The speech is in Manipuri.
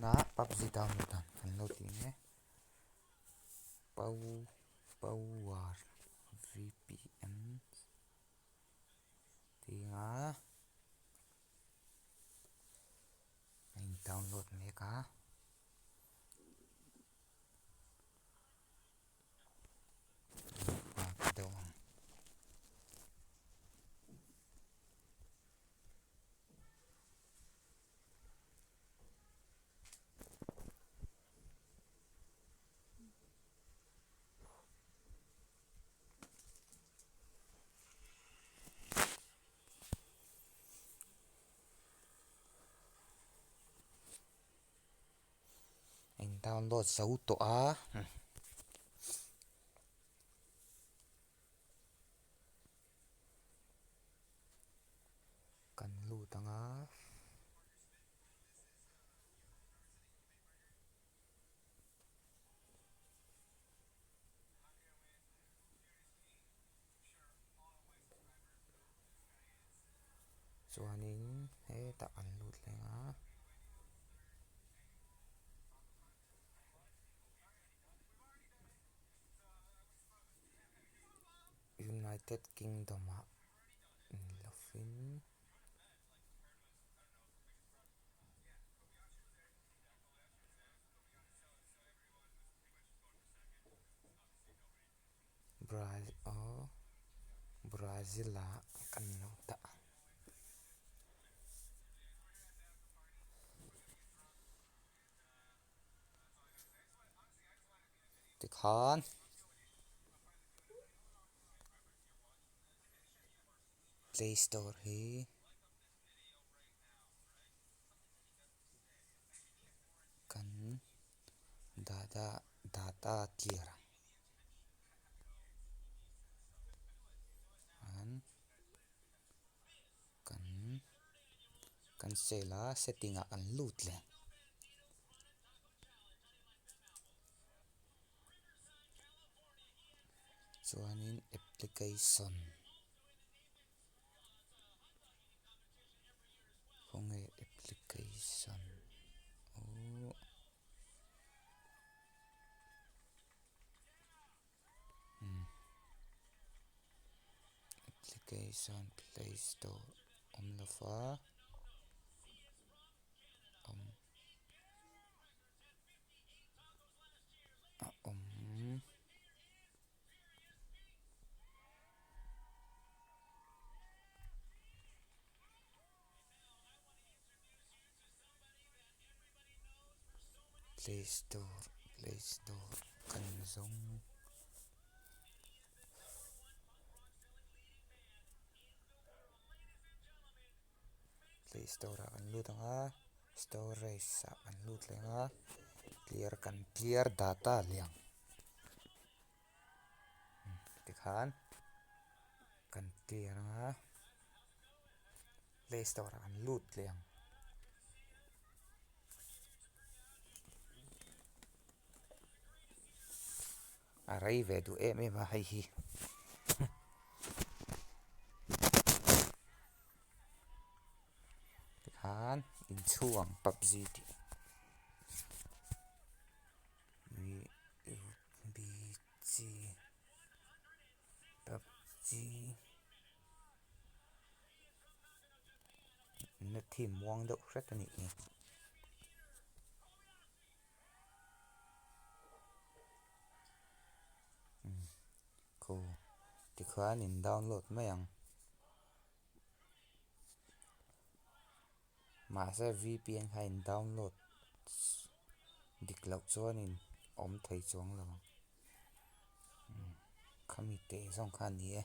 na PUBG download dan kan lo ti nge Power VPN tinga in download me ka dong in download sau to a kan lu tanga chuanin he ta kan lut lenga United Kingdom a lovin Brazil a kan lo ta tikhan Play Store hi kan data clear an kan sela setting a kan lut le chuanin application honge application application Play Store omlofa om Play Store kan zong Play Store a kan lut anga storage a kan lut lenga clear data liang tikhan kan clear anga Play Store a kan lut liang a rei ve du em a hei hi tikhan in chuang PUBG ti PUBG na thim muang deuh hret ani ko tikhan in download mai ang mahse VPN kha in download diklo chuanin om thei chuang lo khami te zong kha ni e